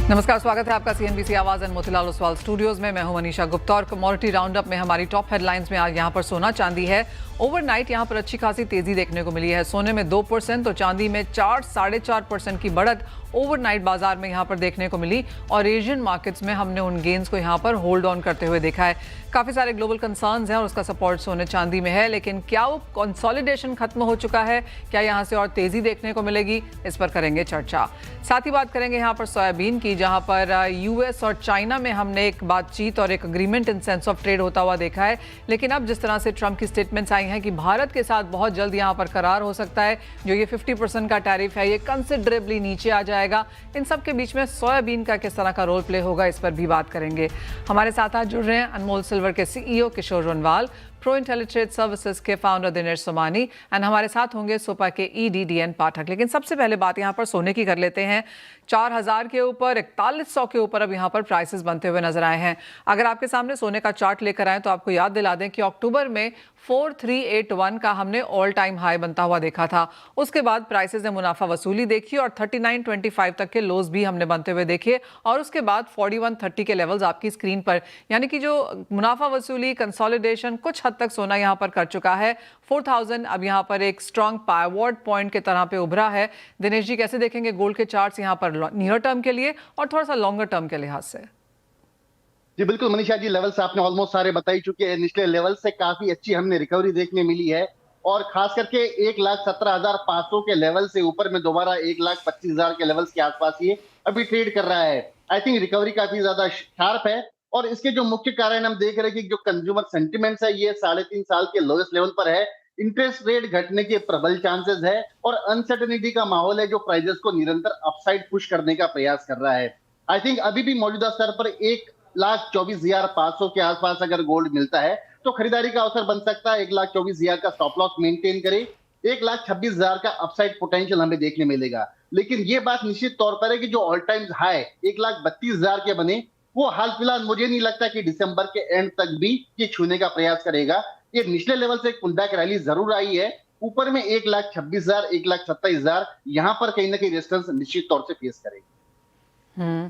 नमस्कार, स्वागत है आपका सीएनबीसी आवाज एंड मोतीलाल ओसवाल स्टूडियोज में। मैं हूं मनीषा गुप्ता और कमोडिटी राउंडअप में हमारी टॉप हेडलाइंस में आज यहां पर सोना चांदी है। ओवरनाइट यहां पर अच्छी खासी तेजी देखने को मिली है। सोने में 2% तो चांदी में 4-4.5% की बढ़त ओवरनाइट बाजार में यहां पर देखने को मिली और एशियन मार्केट्स में हमने उन गेन्स को यहां पर होल्ड ऑन करते हुए देखा है। काफी सारे ग्लोबल कंसर्न्स हैं और उसका सपोर्ट सोने चांदी में है, लेकिन क्या वो कंसोलिडेशन खत्म हो चुका है? क्या यहां से और तेजी देखने को मिलेगी? इस पर करेंगे चर्चा। साथ ही बात करेंगे यहां पर सोयाबीन की, जहां पर यूएस और चाइना में हमने एक बातचीत और एक agreement in sense of trade होता हुआ देखा है, लेकिन अब जिस तरह से ट्रंप की स्टेटमेंट्स आई हैं कि भारत के साथ बहुत जल्द यहां पर करार हो सकता है, जो ये 50% का टैरिफ है ये कंसिडरेबली नीचे आ जाएगा। इन सब के बीच में सोयाबीन का किस तरह का रोल प्ले होगा, इस पर भी बात करेंगे। हमारे साथ आज जुड़ रहे हैं अनमोल सिल्वर के सीईओ किशोर रोनवाल, प्रो इंटेलिट्रेड सर्विसेज के फाउंडर दिनेश सोमानी एंड हमारे साथ होंगे सोपा के ईडी डीएन पाठक। लेकिन सबसे पहले बात यहां पर सोने की कर लेते हैं। 4000 के ऊपर, 4100 के ऊपर अब यहां पर प्राइसेस बनते हुए नजर आए हैं। अगर आपके सामने सोने का चार्ट लेकर आए तो आपको याद दिला दें कि अक्टूबर में 4381 का हमने ऑल टाइम हाई बनता हुआ देखा था। उसके बाद प्राइसेस ने मुनाफा वसूली देखी और 3925 तक के लोज भी हमने बनते हुए देखे और उसके बाद 4130 के लेवल्स आपकी स्क्रीन पर, यानी कि जो मुनाफा वसूली कंसोलिडेशन कुछ हद तक सोना यहां पर कर चुका है। 4000 अब यहां पर एक स्ट्रॉन्ग पाइवट पॉइंट के तरह पे उभरा है। दिनेश जी, कैसे देखेंगे गोल्ड के चार्ट्स यहां पर नियर टर्म के लिए और थोड़ा सा लॉन्गर टर्म के लिहाज से? जी बिल्कुल मनीषा जी, लेवल्स आपने ऑलमोस्ट सारे बता ही चुके हैं। निचले लेवल से काफी अच्छी हमने रिकवरी देखने मिली है और खास करके 1,17,500 के लेवल से ऊपर में दोबारा 1,25,000 के लेवल्स के आसपास ये अभी ट्रेड कर रहा है। आई थिंक रिकवरी काफी ज्यादा शार्प है और इसके जो मुख्य कारण हम देख रहे हैं कि जो कंज्यूमर सेंटिमेंट्स है ये 3.5 साल के लोएस्ट लेवल पर है। इंटरेस्ट रेट घटने के प्रबल चांसेस है और अनसर्टेनिटी का माहौल है जो प्राइजेस को निरंतर अपसाइड पुश करने का प्रयास कर रहा है। आई थिंक अभी भी मौजूदा स्तर पर 1,24,500 के आसपास अगर गोल्ड मिलता है तो खरीदारी का अवसर बन सकता है। 1,24,000 का स्टॉप लॉस मेंटेन करे, 1,26,000 का अपसाइड पोटेंशियल हमें देखने मिलेगा। लेकिन ये बात निश्चित तौर पर है कि जो ऑल टाइम हाई 1,32,000 के बने वो हाल फिलहाल मुझे नहीं लगता कि दिसंबर के एंड तक भी ये छूने का प्रयास करेगा। ये निचले लेवल से एक पुलबैक रैली जरूर आई है। ऊपर में 1,26,000, 1,27,000 यहां पर कहीं ना कहीं रेजिस्टेंस निश्चित तौर से फेस करेगी।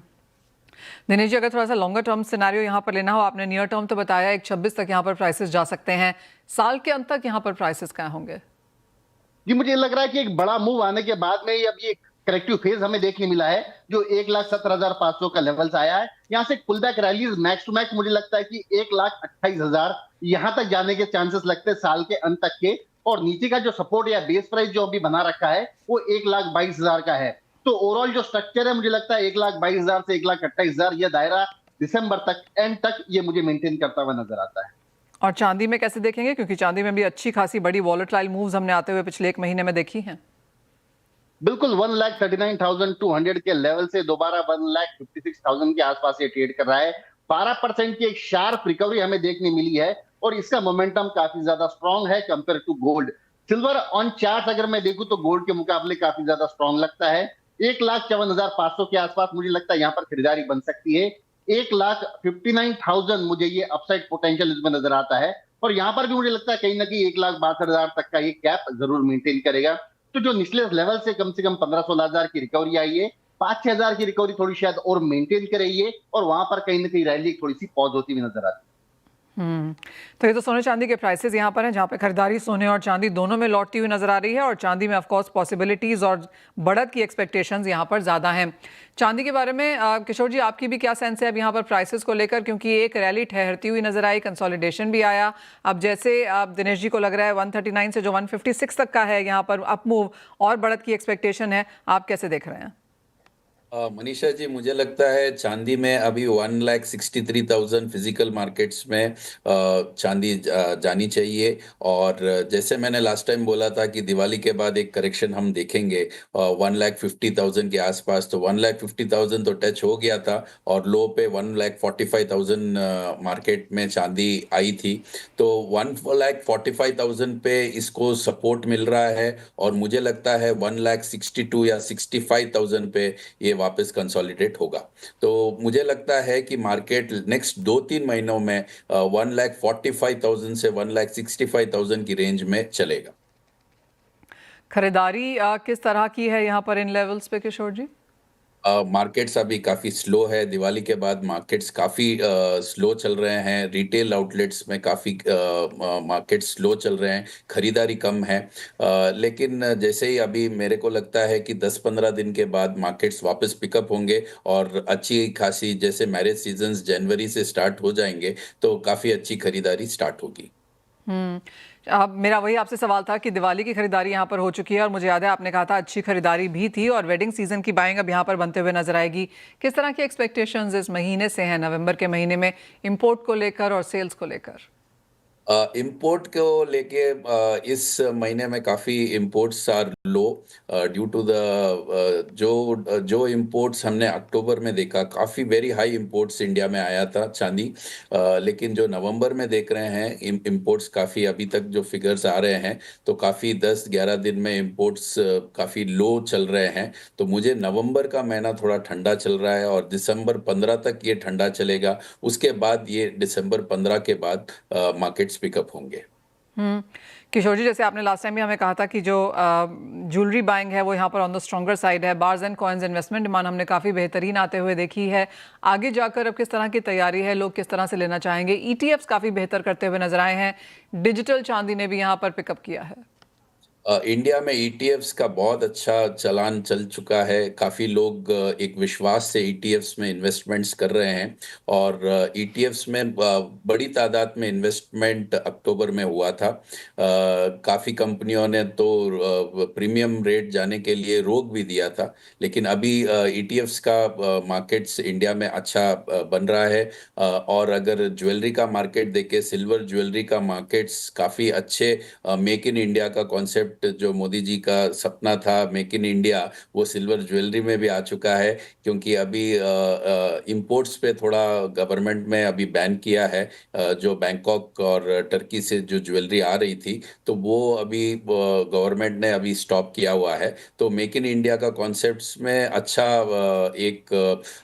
दिनेश जी, अगर थोड़ा सा लॉन्गर टर्म सिनेरियो यहाँ पर लेना हो, आपने नियर टर्म तो बताया 1,26 तक यहाँ पर प्राइसेस जा सकते हैं, साल के अंत तक यहाँ पर प्राइसेस क्या होंगे? जी मुझे लग रहा है कि एक बड़ा मूव आने के बाद में अब ये करेक्टिव फेज हमें देखने मिला है जो 1,17,500 का लेवल्स आया है। यहाँ से pull back rallies max to max मुझे लगता है कि 1,28,000 यहाँ तक जाने के चांसेस लगते हैं साल के अंत तक के। और नीचे का जो सपोर्ट या बेस प्राइस जो अभी बना रखा है वो 1,22,000 का है। तो ओवरऑल जो स्ट्रक्चर है मुझे लगता है 1,22,000 से 1,28,000 यह दायरा दिसंबर तक एंड तक ये मुझे मेंटेन करता हुआ नजर आता है। और चांदी में कैसे देखेंगे, क्योंकि चांदी में भी अच्छी खासी बड़ी वॉलेटाइल मूव्स हमने आते हुए पिछले एक महीने में देखी हैं। बिल्कुल 1,39,200 के लेवल से दोबारा 1,56,000 के आसपास ये ट्रेड कर रहा है। 12% की एक शार्प रिकवरी हमें देखने मिली है और इसका मोमेंटम काफी ज्यादा स्ट्रांग है compare to gold. Silver on chart अगर मैं देखूं तो गोल्ड के मुकाबले काफी ज्यादा स्ट्रांग लगता है। 1,54,500 के आसपास मुझे लगता है यहाँ पर खरीदारी बन सकती है। 1,59,000 मुझे ये अपसाइड पोटेंशियल इसमें नजर आता है और यहाँ पर भी मुझे लगता है कहीं ना कहीं 1,62,000 तक का ये कैप जरूर मेंटेन करेगा। तो जो निचले लेवल से कम 15-16,000 की रिकवरी आई है, 5-6,000 की रिकवरी थोड़ी शायद और मेंटेन करेगी और वहां पर कहीं ना कहीं रैली थोड़ी सी पॉज होती हुई नजर आती है। तो ये तो सोने चांदी के प्राइसेस यहाँ पर हैं, जहाँ पे खरीदारी सोने और चांदी दोनों में लौटती हुई नजर आ रही है और चांदी में ऑफ कोर्स पॉसिबिलिटीज और बढ़त की एक्सपेक्टेशंस यहाँ पर ज़्यादा हैं। चांदी के बारे में किशोर जी, आपकी भी क्या सेंस है अब यहाँ पर प्राइसेस को लेकर, क्योंकि एक रैली ठहरती हुई नजर आई, कंसोलिडेशन भी आया। अब जैसे दिनेश जी को लग रहा है 139 से जो 156 तक का है यहाँ पर अप मूव और बढ़त की एक्सपेक्टेशन है, आप कैसे देख रहे हैं? मनीषा जी, मुझे लगता है चांदी में अभी 1,63,000 फिजिकल मार्केट्स में चांदी जानी चाहिए। और जैसे मैंने लास्ट टाइम बोला था कि दिवाली के बाद एक करेक्शन हम देखेंगे 1,50,000 के आसपास, तो 1,50,000 तो टच हो गया था और लो पे 1,45,000 मार्केट में चांदी आई थी। तो 1,45,000 पे इसको सपोर्ट मिल रहा है और मुझे लगता है 1,62,000 या 65,000 पे ये वापस कंसोलिडेट होगा। तो मुझे लगता है कि मार्केट नेक्स्ट 2-3 महीनों में 1,45,000 से 1,65,000 की रेंज में चलेगा। खरीदारी किस तरह की है यहाँ पर इन लेवल्स पे किशोर जी? मार्केट्स अभी काफ़ी स्लो है। दिवाली के बाद मार्केट्स काफ़ी स्लो चल रहे हैं। रिटेल आउटलेट्स में काफ़ी मार्केट्स स्लो चल रहे हैं, खरीदारी कम है। लेकिन जैसे ही अभी मेरे को लगता है कि 10-15 दिन के बाद मार्केट्स वापस पिकअप होंगे और अच्छी खासी जैसे मैरिज सीजन्स जनवरी से स्टार्ट हो जाएँगे, तो काफ़ी अच्छी खरीदारी स्टार्ट होगी। अब मेरा वही आपसे सवाल था कि दिवाली की खरीदारी यहाँ पर हो चुकी है और मुझे याद है आपने कहा था अच्छी खरीदारी भी थी और वेडिंग सीजन की बाइंग अब यहाँ पर बनते हुए नजर आएगी। किस तरह की एक्सपेक्टेशंस इस महीने से हैं, नवंबर के महीने में, इंपोर्ट को लेकर और सेल्स को लेकर? इम्पोर्ट को लेके इस महीने में काफ़ी imports are low due to the जो इम्पोर्ट्स हमने अक्टूबर में देखा, काफ़ी वेरी हाई इम्पोर्ट्स इंडिया में आया था चांदी। लेकिन जो नवंबर में देख रहे हैं इम्पोर्ट्स काफ़ी अभी तक जो फिगर्स आ रहे हैं, तो काफ़ी 10-11 दिन में इम्पोर्ट्स काफ़ी लो चल रहे हैं। तो मुझे नवंबर का महीना थोड़ा ठंडा चल रहा है और दिसंबर 15 तक ये ठंडा चलेगा। उसके बाद ये दिसंबर 15 के बाद मार्केट्स पिकअप होंगे। हम्म किशोर जी, जैसे आपने लास्ट टाइम भी हमें कहा था कि जो ज्वेलरी बाइंग है वो यहाँ पर ऑन द स्ट्रॉन्गर साइड है। Bars and coins investment demand हमने काफ़ी बेहतरीन आते हुए देखी है। आगे जाकर अब किस तरह की तैयारी है, लोग किस तरह से लेना चाहेंगे? ईटीएफ्स काफ़ी बेहतर करते हुए नजर आए हैं। डिजिटल चांदी ने भी यहाँ पर पिकअप किया है। इंडिया में ईटीएफ्स का बहुत अच्छा चलान चल चुका है। काफ़ी लोग एक विश्वास से ईटीएफ्स में इन्वेस्टमेंट्स कर रहे हैं और ईटीएफ्स में बड़ी तादाद में इन्वेस्टमेंट अक्टूबर में हुआ था। काफ़ी कंपनियों ने तो प्रीमियम रेट जाने के लिए रोक भी दिया था। लेकिन अभी ईटीएफ्स का मार्केट्स इंडिया में अच्छा बन रहा है। और अगर ज्वेलरी का मार्केट देखें, सिल्वर ज्वेलरी का मार्केट्स काफ़ी अच्छे मेक इन इंडिया का कॉन्सेप्ट जो मोदी जी का सपना था मेक इन इंडिया, वो सिल्वर ज्वेलरी में भी आ चुका है। क्योंकि अभी इंपोर्ट्स पे थोड़ा गवर्नमेंट में अभी बैन किया है। जो बैंकॉक और टर्की से जो ज्वेलरी आ रही थी, तो वो अभी गवर्नमेंट ने अभी स्टॉप किया हुआ है। तो मेक इन इंडिया का कॉन्सेप्ट्स में अच्छा एक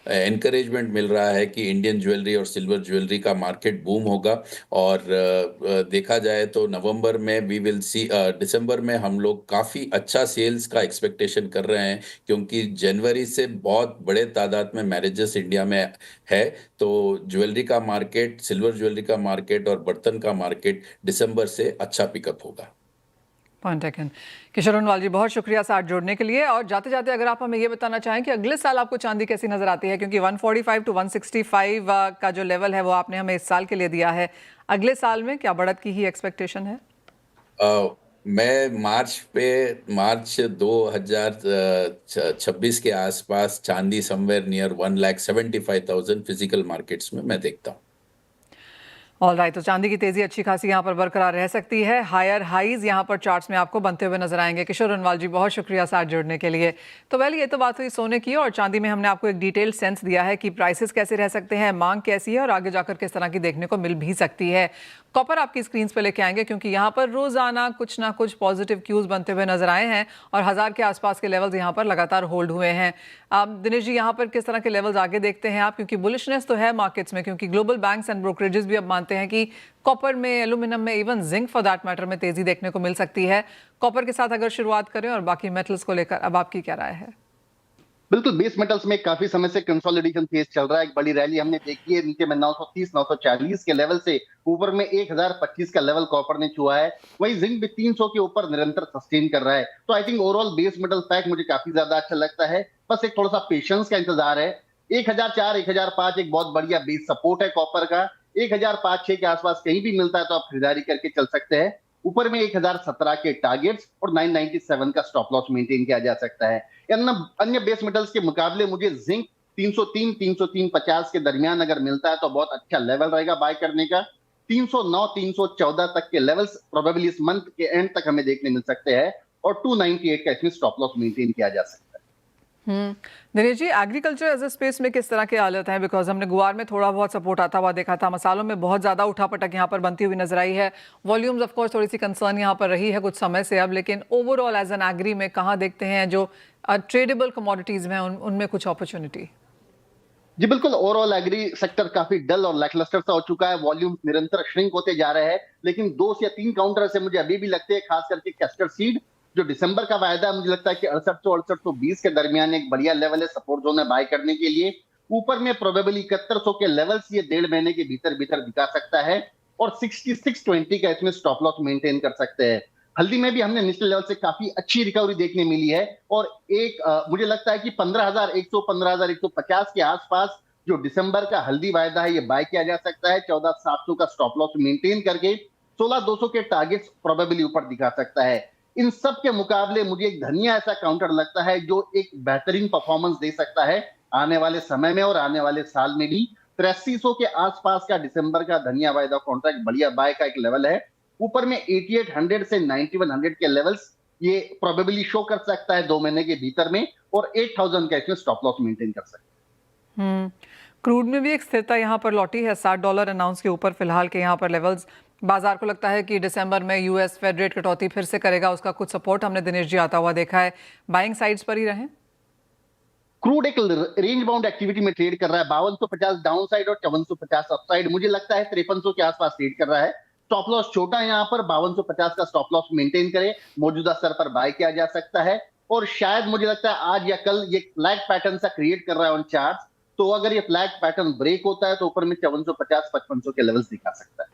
एनकरेजमेंट मिल रहा है कि इंडियन ज्वेलरी और सिल्वर ज्वेलरी का मार्केट बूम होगा। और देखा जाए तो नवंबर में वी विल सी, दिसंबर में हम लोग काफ़ी अच्छा सेल्स का एक्सपेक्टेशन कर रहे हैं। क्योंकि जनवरी से बहुत बड़े तादाद में मैरिजेस इंडिया में है। तो ज्वेलरी का मार्केट, सिल्वर ज्वेलरी का मार्केट और बर्तन का मार्केट दिसंबर से अच्छा पिकअप होगा। Point taken. किशोर उनवाल जी, बहुत शुक्रिया साथ जोड़ने के लिए। और जाते जाते अगर आप हमें ये बताना चाहें कि अगले साल आपको चांदी कैसी नजर आती है, क्योंकि 145 टू 165 का जो लेवल है वो आपने हमें इस साल के लिए दिया है। अगले साल में क्या बढ़त की ही एक्सपेक्टेशन है? मैं मार्च 2026 के आसपास चांदी समवेयर नियर 1,75,000 फिजिकल मार्केट्स में मैं देखता हूँ। ऑल राइट, तो चांदी की तेजी अच्छी खासी यहाँ पर बरकरार रह सकती है। हायर हाईज यहाँ पर चार्ट्स में आपको बनते हुए नजर आएंगे। किशोर उनवाल जी, बहुत शुक्रिया साथ जुड़ने के लिए। तो वेल, ये तो बात हुई सोने की, और चांदी में हमने आपको एक डिटेल सेंस दिया है कि प्राइसेस कैसे रह सकते हैं, मांग कैसी है और आगे जाकर किस तरह की देखने को मिल भी सकती है। कॉपर आपकी स्क्रीन पे लेके आएंगे, क्योंकि यहाँ पर रोजाना कुछ ना कुछ पॉजिटिव क्यूज बनते हुए नजर आए हैं और 1000 के आसपास के लेवल्स यहाँ पर लगातार होल्ड हुए हैं। दिनेश जी, यहाँ पर किस तरह के लेवल्स आगे देखते हैं आप, क्योंकि बुलिशनेस तो है मार्केट्स में, क्योंकि ग्लोबल बैंक्स एंड ब्रोकरेजेस भी अब मानते हैं कि कॉपर में, एल्यूमिनियम में, even zinc for that matter में तेजी देखने को मिल सकती है। कॉपर के साथ अगर शुरुआत करें और बाकी मेटल्स को लेकर अब आपकी क्या राय है? बिल्कुल, बेस मेटल्स में काफी समय से कंसोलिडेशन फेज चल रहा है। एक बड़ी रैली हमने देखी है, नीचे में 930 940 के लेवल से ऊपर में 1025 का लेवल कॉपर ने छुआ है। वही जिंक भी 300 के ऊपर निरंतर सस्टेन कर रहा है। तो I think overall base metal pack मुझे काफी ज्यादा अच्छा लगता है। बस एक थोड़ा सा पेशेंस का इंतजार है। 1004 1005 एक बहुत बढ़िया बेस सपोर्ट है कॉपर का। 1005-6 के आसपास कहीं भी मिलता है तो आप खरीदारी करके चल सकते हैं। ऊपर में 1017 के टारगेट्स और 997 का स्टॉप लॉस मेंटेन किया जा सकता है। अन्य बेस मेटल्स के मुकाबले मुझे जिंक 303 303.50 के दरमियान अगर मिलता है तो बहुत अच्छा लेवल रहेगा बाय करने का। 309 314 तक के लेवल्स प्रोबेबली इस मंथ के एंड तक हमें देखने मिल सकते हैं और 298 का इसमें स्टॉप लॉस मेंटेन किया जा सकता है। Dinesh ji, agriculture as a space में किस तरह की हालत है? बिकॉज हमने गुआर में थोड़ा बहुत सपोर्ट आता हुआ देखा था, मसालों में बहुत ज्यादा उठापटक यहाँ पर बनती हुई नजर आई है। वॉल्यूम्स ऑफ कोर्स थोड़ी सी कंसर्न यहाँ पर रही है कुछ समय से अब, लेकिन ओवरऑल एज एन एग्री में कहाँ देखते हैं जो ट्रेडेबल कमोडिटीज में उनमें कुछ अपॉर्चुनिटी? जी बिल्कुल, ओवरऑल एग्री सेक्टर काफी डल और लैकलस्टर सा हो चुका है। वॉल्यूम निरंतर श्रिंक होते जा रहे हैं, लेकिन 2 या 3 काउंटर से मुझे अभी भी लगते हैं, खास करके कैस्टर सीड जो दिसंबर का वायदा है मुझे लगता है कि 6820 के दरमियान एक बढ़िया लेवल है सपोर्ट जोन है बाय करने के लिए। ऊपर में प्रोबेबली 7100 के लेवल्स ये 1.5 महीने के भीतर भीतर दिखा सकता है और 6620 का इसमें स्टॉप लॉस मेंटेन कर सकते हैं। हल्दी में भी हमने निचले लेवल से काफी अच्छी रिकवरी देखने मिली है और मुझे लगता है कि 15,100 15,150 के आसपास जो दिसंबर का हल्दी वायदा है ये बाय किया जा सकता है। 14,700 का स्टॉप लॉस मेंटेन करके 16,200 के टारगेट्स प्रोबेबली ऊपर दिखा सकता है। इन सब के मुकाबले मुझे एक धनिया ऐसा काउंटर लगता है जो एक बेहतरीन परफॉर्मेंस दे सकता है आने वाले समय में और आने वाले साल में भी। 8300 के आसपास का दिसंबर का धनिया वायदा कॉन्ट्रैक्ट बढ़िया बाय का एक लेवल है। ऊपर में 8800 से 9100 के लेवल्स ये प्रोबेबली शो कर सकता है 2 महीने के भीतर में और 8000 का इसमें स्टॉप लॉस मेंटेन कर सकता है। क्रूड में भी एक स्थिरता यहाँ पर लौटी है, $60 अनाउंस के ऊपर फिलहाल के यहाँ पर लेवल्स। बाजार को लगता है कि दिसंबर में यूएस फेड रेट कटौती फिर से करेगा, उसका कुछ सपोर्ट हमने दिनेश जी आता हुआ देखा है। बाइंग साइड्स पर ही रहें। क्रूड एक रेंज बाउंड एक्टिविटी में ट्रेड कर रहा है, 5250 डाउन साइड और 5450 अप साइड। मुझे लगता है 5300 के आसपास ट्रेड कर रहा है। स्टॉप लॉस छोटा है यहाँ पर, 5250 का स्टॉप लॉस मेंटेन करे, मौजूदा स्तर पर बाय किया जा सकता है। और शायद मुझे लगता है आज या कल ये फ्लैग पैटर्न सा क्रिएट कर रहा है ऑन चार्ट, तो अगर ये फ्लैग पैटर्न ब्रेक होता है तो ऊपर में 5450 5500 के लेवल्स दिखा सकता है।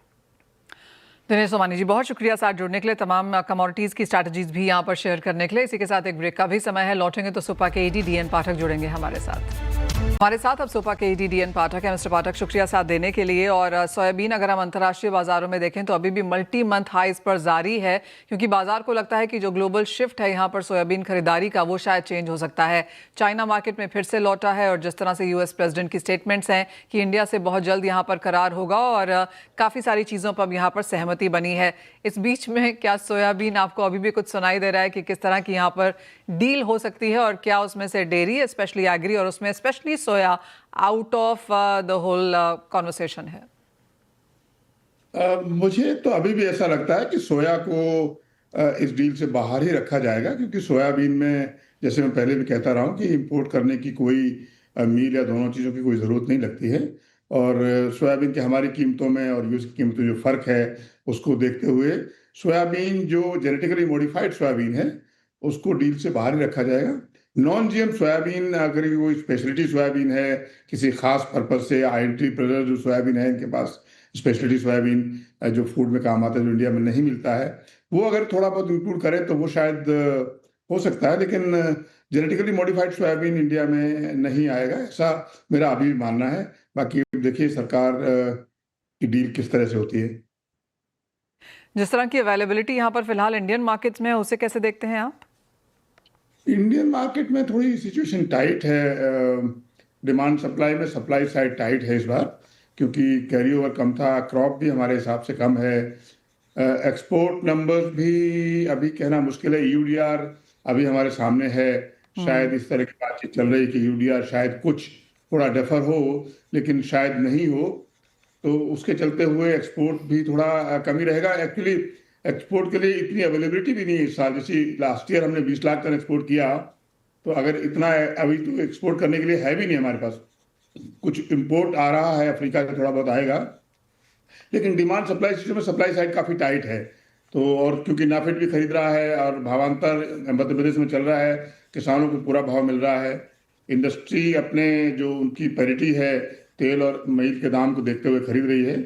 दिनेश सोमानी जी, बहुत शुक्रिया साथ जुड़ने के लिए, तमाम कमोडिटीज की स्ट्रैटेजीज भी यहाँ पर शेयर करने के लिए। इसी के साथ एक ब्रेक का भी समय है, लौटेंगे तो सुपा के ईडी डीएन पाठक जुड़ेंगे हमारे साथ अब सुपा के ईडी डीएन पाठक है। मिस्टर पाठक, शुक्रिया साथ देने के लिए। और सोयाबीन अगर हम अंतर्राष्ट्रीय बाजारों में देखें तो अभी भी मल्टी मंथ हाइज पर जारी है, क्योंकि बाजार को लगता है कि जो ग्लोबल शिफ्ट है यहाँ पर सोयाबीन खरीदारी का वो शायद चेंज हो सकता है। चाइना मार्केट में फिर से लौटा है और जिस तरह से यूएस प्रेसिडेंट की स्टेटमेंट्स हैं कि इंडिया से बहुत जल्द यहाँ पर करार होगा और काफ़ी सारी चीज़ों पर यहाँ पर सहमति बनी है। इस बीच में क्या सोयाबीन आपको अभी भी कुछ सुनाई दे रहा है कि किस तरह की यहाँ पर डील हो सकती है और क्या उसमें से डेयरी स्पेशली एग्री और उसमें specially soya out of the whole conversation है? मुझे तो अभी भी ऐसा लगता है कि सोया को इस डील से बाहर ही रखा जाएगा, क्योंकि सोयाबीन में जैसे मैं पहले भी कहता रहा हूँ कि इंपोर्ट करने की कोई मील या दोनों चीज़ों की कोई ज़रूरत नहीं लगती है। और सोयाबीन की हमारी कीमतों में और यूएस की कीमतों में जो फ़र्क है उसको देखते हुए सोयाबीन जो जेनेटिकली मॉडिफाइड सोयाबीन है उसको डील से बाहर ही रखा जाएगा। नॉन जीएम सोयाबीन, अगर वो स्पेशलिटी सोयाबीन है किसी खास पर्पज से, आईटी प्रेजर जो सोयाबीन है इनके पास स्पेशलिटी सोयाबीन जो फूड में काम आता है, जो इंडिया में नहीं मिलता है, वो अगर थोड़ा बहुत इंक्लूड करें तो वो शायद हो सकता है। लेकिन जेनेटिकली मॉडिफाइड सोयाबीन इंडिया में नहीं आएगा, ऐसा मेरा अभी भी मानना है। बाकी देखिए सरकार की डील किस तरह से होती है। जिस तरह की अवेलेबिलिटी यहाँ पर फिलहाल इंडियन मार्केट्स में है, उसे कैसे देखते हैं आप? इंडियन मार्केट में थोड़ी सिचुएशन टाइट है। डिमांड सप्लाई में सप्लाई साइड टाइट है इस बार, क्योंकि कैरी ओवर कम था, क्रॉप भी हमारे हिसाब से कम है। एक्सपोर्ट नंबर्स भी अभी कहना मुश्किल है। यूडीआर अभी हमारे सामने है, शायद इस तरह की बातचीत चल रही है कि यूडीआर शायद कुछ थोड़ा डेफर हो, लेकिन शायद नहीं हो, तो उसके चलते हुए एक्सपोर्ट भी थोड़ा कमी रहेगा। एक्चुअली एक्सपोर्ट के लिए इतनी अवेलेबिलिटी भी नहीं है इस साल। जैसे लास्ट ईयर हमने 20 लाख टन एक्सपोर्ट किया, तो अगर इतना अभी तो एक्सपोर्ट करने के लिए है भी नहीं हमारे पास। कुछ इंपोर्ट आ रहा है अफ्रीका से, थोड़ा बहुत आएगा, लेकिन डिमांड सप्लाई सिस्टम में सप्लाई साइड काफ़ी टाइट है। तो और क्योंकि नाफेड भी खरीद रहा है और भावांतर मध्य प्रदेश में चल रहा है, किसानों को पूरा भाव मिल रहा है। इंडस्ट्री अपने जो उनकी पैरिटी है तेल और मील के दाम को देखते हुए खरीद रही है।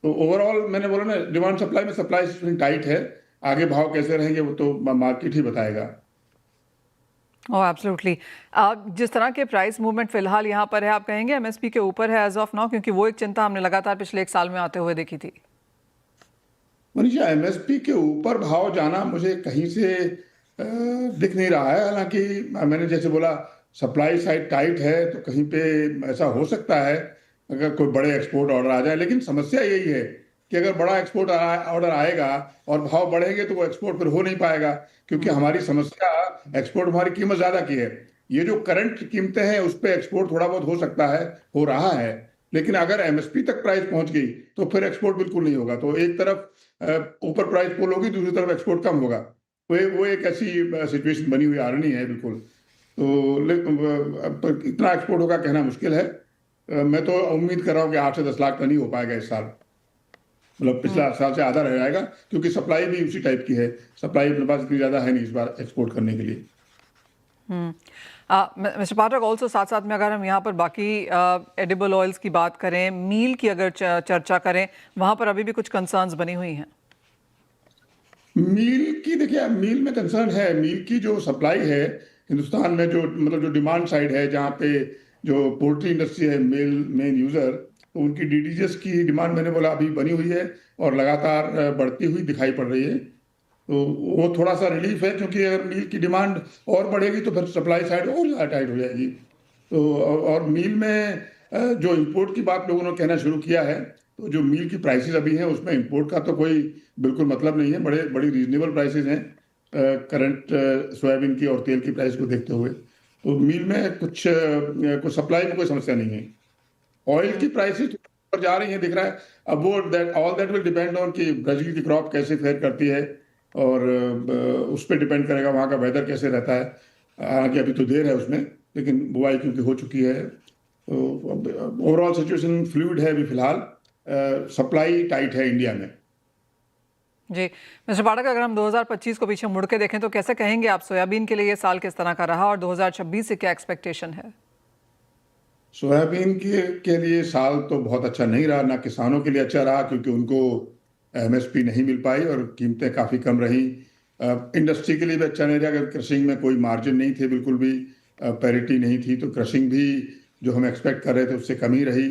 तो ओवरऑल मैंने बोला ना, डिमांड सप्लाई में सप्लाई सिस्टम टाइट है। आगे भाव कैसे रहेंगे वो तो मार्केट ही बताएगा। ओह एब्सोल्युटली। जिस तरह के प्राइस मूवमेंट फिलहाल यहाँ पर है, आप कहेंगे एमएसपी के ऊपर है एज ऑफ नाउ, क्योंकि वो एक चिंता हमने लगातार पिछले 1 साल में आते हुए देखी थी। मनीषा, एमएसपी के ऊपर भाव जाना मुझे कहीं से दिख नहीं रहा है। हालांकि मैंने जैसे बोला सप्लाई साइड टाइट है, तो कहीं पे ऐसा हो सकता है अगर कोई बड़े एक्सपोर्ट ऑर्डर आ जाए। लेकिन समस्या यही है कि अगर बड़ा एक्सपोर्ट ऑर्डर आएगा और भाव बढ़ेंगे तो वो एक्सपोर्ट फिर हो नहीं पाएगा, क्योंकि हमारी समस्या एक्सपोर्ट हमारी कीमत ज़्यादा की है। ये जो करंट कीमतें हैं उस पर एक्सपोर्ट थोड़ा बहुत हो सकता है, हो रहा है, लेकिन अगर एमएसपी तक प्राइस पहुंच गई तो फिर एक्सपोर्ट बिल्कुल नहीं होगा। तो एक तरफ ऊपर प्राइस पुल होगी, दूसरी तरफ एक्सपोर्ट कम होगा। वो एक ऐसी सिचुएशन बनी हुई आ रही है बिल्कुल। तो इतना एक्सपोर्ट होगा कहना मुश्किल है। मैं तो उम्मीद कर रहा हूँ कि 8 से 10 लाख टन ही हो पाएगा इस साल। मतलब पिछला साल से आधा रह जाएगा, क्योंकि सप्लाई भी उसी टाइप की है। सप्लाई अपने पास इतनी ज़्यादा है नहीं इस बार एक्सपोर्ट करने के लिए। मिस्टर पाठक, ऑल्सो साथ साथ में अगर हम यहाँ पर बाकी एडिबल ऑयल्स की बात करें, मील की अगर चर्चा करें, वहाँ पर अभी भी कुछ कंसर्न्स बनी हुई हैं। मील की देखिए, मील में कंसर्न है। मील की जो सप्लाई है हिंदुस्तान में, जो मतलब जो डिमांड साइड है, जहाँ पे जो पोल्ट्री इंडस्ट्री है मेन यूजर, तो उनकी डीडीजीएस की डिमांड मैंने बोला अभी बनी हुई है और लगातार बढ़ती हुई दिखाई पड़ रही है। तो वो थोड़ा सा रिलीफ है, क्योंकि अगर मील की डिमांड और बढ़ेगी तो फिर सप्लाई साइड और ज़्यादा टाइट हो जाएगी। तो और मील में जो इंपोर्ट की बात लोगों ने कहना शुरू किया है, तो जो मील की प्राइसेस अभी हैं उसमें इंपोर्ट का तो कोई बिल्कुल मतलब नहीं है। बड़ी रीजनेबल प्राइसेस हैं करंट सोयाबीन की और तेल की प्राइस को देखते हुए। तो मील में कुछ सप्लाई में कोई समस्या नहीं है। ऑयल की प्राइसेस ऊपर जा रही हैं दिख रहा है। अब वो all that will depend on कि ब्राजील की क्रॉप कैसे फेयर करती है, और उस पर डिपेंड करेगा वहाँ का वेदर कैसे रहता है। हालांकि अभी तो देर है उसमें, लेकिन बुआई क्योंकि हो चुकी है। तो ओवरऑल सिचुएशन फ्लूइड है अभी फिलहाल। सप्लाई टाइट है इंडिया में। जी मिस्टर पाठक, अगर हम 2025 को पीछे मुड़ के देखें तो कैसे कहेंगे आप सोयाबीन के लिए ये साल किस तरह का रहा, और 2026 से क्या एक्सपेक्टेशन है? सोयाबीन के लिए साल तो बहुत अच्छा नहीं रहा, ना किसानों के लिए अच्छा रहा, क्योंकि उनको एमएसपी नहीं मिल पाई और कीमतें काफ़ी कम रहीं। इंडस्ट्री के लिए भी अच्छा नहीं रहा, अगर क्रशिंग में कोई मार्जिन नहीं थे, बिल्कुल भी पैरिटी नहीं थी, तो क्रशिंग भी जो हम एक्सपेक्ट कर रहे थे उससे कम ही रही।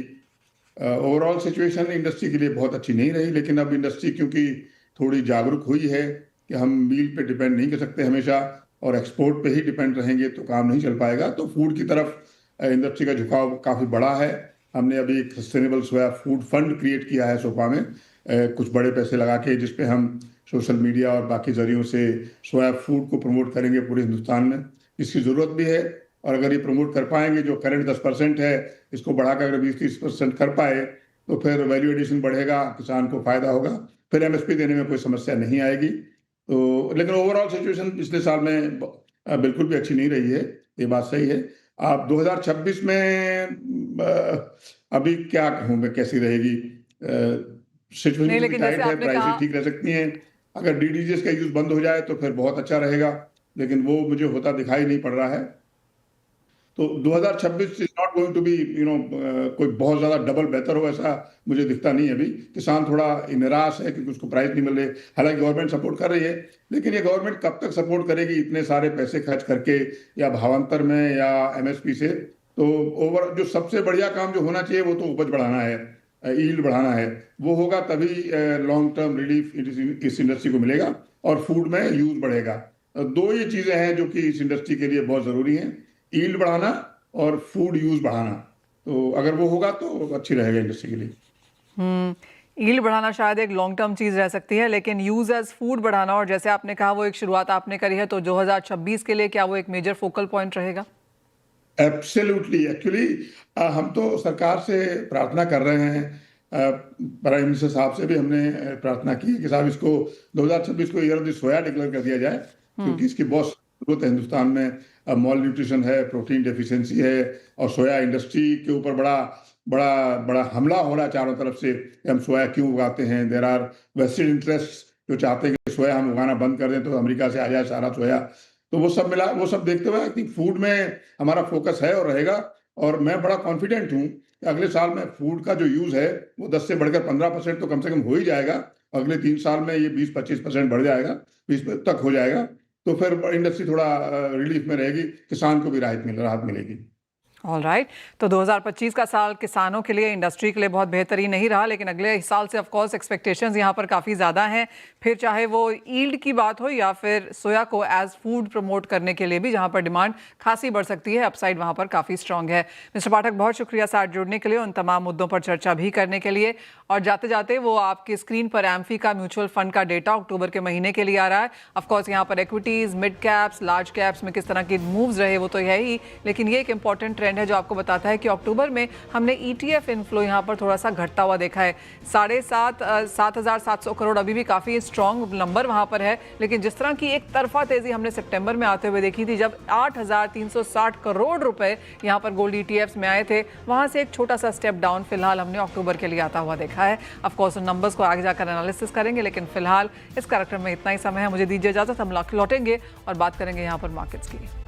ओवरऑल सिचुएशन इंडस्ट्री के लिए बहुत अच्छी नहीं रही। लेकिन अब इंडस्ट्री क्योंकि थोड़ी जागरूक हुई है कि हम मील पे डिपेंड नहीं कर सकते हमेशा, और एक्सपोर्ट पे ही डिपेंड रहेंगे तो काम नहीं चल पाएगा, तो फूड की तरफ इंडस्ट्री का झुकाव काफ़ी बड़ा है। हमने अभी एक सस्टेनेबल सोया फूड फंड क्रिएट किया है सोपा में, कुछ बड़े पैसे लगा के, जिसपे हम सोशल मीडिया और बाकी जरियों से सोया फूड को प्रमोट करेंगे पूरे हिंदुस्तान में। इसकी ज़रूरत भी है, और अगर ये प्रमोट कर पाएंगे, जो करंट 10% है इसको बढ़ाकर अगर 20-30% कर पाए, तो फिर वैल्यू एडिशन बढ़ेगा, किसान को फायदा होगा, फिर एमएसपी देने में कोई समस्या नहीं आएगी। तो लेकिन ओवरऑल सिचुएशन पिछले साल में बिल्कुल भी अच्छी नहीं रही है, ये बात सही है। आप 2026 में अभी क्या कहूँ मैं कैसी रहेगी सिचुएशन? लेकिन टाइट जैसे है, आपने प्राइसेस कहा, ठीक रह सकती हैं। अगर डीडीजीएस का यूज बंद हो जाए तो फिर बहुत अच्छा रहेगा, लेकिन वो मुझे होता दिखाई नहीं पड़ रहा है। तो 2026 is not going to be कोई बहुत ज्यादा डबल बेहतर हो, ऐसा मुझे दिखता नहीं है। अभी किसान थोड़ा निराश है क्योंकि उसको प्राइस नहीं मिल रही। हालांकि गवर्नमेंट सपोर्ट कर रही है, लेकिन ये गवर्नमेंट कब तक सपोर्ट करेगी इतने सारे पैसे खर्च करके, या भावांतर में या एमएसपी से? तो ओवर जो सबसे बढ़िया काम जो होना चाहिए वो तो उपज बढ़ाना है, यील्ड बढ़ाना है। वो होगा तभी लॉन्ग टर्म रिलीफ इस इंडस्ट्री को मिलेगा और फूड में यूज बढ़ेगा। दो ये चीजें हैं जो कि इस इंडस्ट्री के लिए बहुत जरूरी हैं, यील्ड बढ़ाना और फूड यूज बढ़ाना। तो अगर वो होगा तो अच्छी रहेगा इंडस्ट्री के लिए। यील्ड बढ़ाना शायद एक लॉन्ग टर्म चीज रह सकती है, लेकिन यूज एज फूड बढ़ाना, और जैसे आपने कहा वो एक शुरुआत आपने करी है, तो 2026 के लिए क्या वो एक मेजर फोकल पॉइंट रहेगा? एब्सोल्युटली। एक्चुअली हम तो सरकार से प्रार्थना कर रहे हैं, प्राइम मिनिस्टर साहब से भी हमने प्रार्थना की है कि साहब इसको 2026 को year of the soya declare कर दिया जाए, क्योंकि इसकी बहुत जरूरत है हिंदुस्तान में। मॉल न्यूट्रिशन है, प्रोटीन डेफिशिएंसी है, और सोया इंडस्ट्री के ऊपर बड़ा बड़ा बड़ा हमला हो रहा है चारों तरफ से कि हम सोया क्यों उगाते हैं। देयर आर वेस्टेड इंटरेस्ट जो चाहते हैं कि सोया हम उगाना बंद कर दें, तो अमेरिका से आ जाए सारा सोया। तो वो सब देखते हुए आई थिंक फूड में हमारा फोकस है और रहेगा। और मैं बड़ा कॉन्फिडेंट हूँ कि अगले साल में फूड का जो यूज है वो 10 से बढ़कर 15% तो कम से कम हो ही जाएगा। अगले 3 साल में ये 20-25% बढ़ जाएगा, 20 तक हो जाएगा। तो फिर इंडस्ट्री थोड़ा रिलीफ में रहेगी, किसान को भी राहत मिलेगी। ऑल राइट, तो 2025 का साल किसानों के लिए, इंडस्ट्री के लिए बहुत बेहतरीन नहीं रहा, लेकिन अगले साल से ऑफ कोर्स एक्सपेक्टेशंस यहाँ पर काफ़ी ज़्यादा हैं। फिर चाहे वो यील्ड की बात हो या फिर सोया को एज फूड प्रमोट करने के लिए भी, जहाँ पर डिमांड खासी बढ़ सकती है, अपसाइड वहाँ पर काफ़ी स्ट्रॉन्ग है। मिस्टर पाठक, बहुत शुक्रिया साथ जुड़ने के लिए, उन तमाम मुद्दों पर चर्चा भी करने के लिए। और जाते जाते वो आपकी स्क्रीन पर एम्फी का म्यूचुअल फंड का डेटा अक्टूबर के महीने के लिए आ रहा है। ऑफकोर्स यहाँ पर equities, mid caps, large caps में किस तरह के मूव्स रहे वो तो है ही, लेकिन ये एक इंपॉर्टेंट ट्रेंड ट्रेंड है जो आपको बताता है कि अक्टूबर में हमने ETF इनफ्लो यहाँ पर थोड़ा सा घटता हुआ देखा है। 7,700 करोड़ अभी भी काफ़ी स्ट्रॉन्ग नंबर वहाँ पर है, लेकिन जिस तरह की एक तरफा तेज़ी हमने सितंबर में आते हुए देखी थी जब 8,360 करोड़ रुपए यहाँ पर गोल्ड ETFs में आए थे, वहाँ से एक छोटा सा स्टेप डाउन फिलहाल हमने अक्टूबर के लिए आता हुआ देखा है। ऑफकोर्स उन नंबर्स को आगे जाकर एनालिसिस करेंगे, लेकिन फिलहाल इस कार्यक्रम में इतना ही समय है। मुझे दीजिए इजाजत, हम लौटेंगे और बात करेंगे यहाँ पर मार्केट्स की।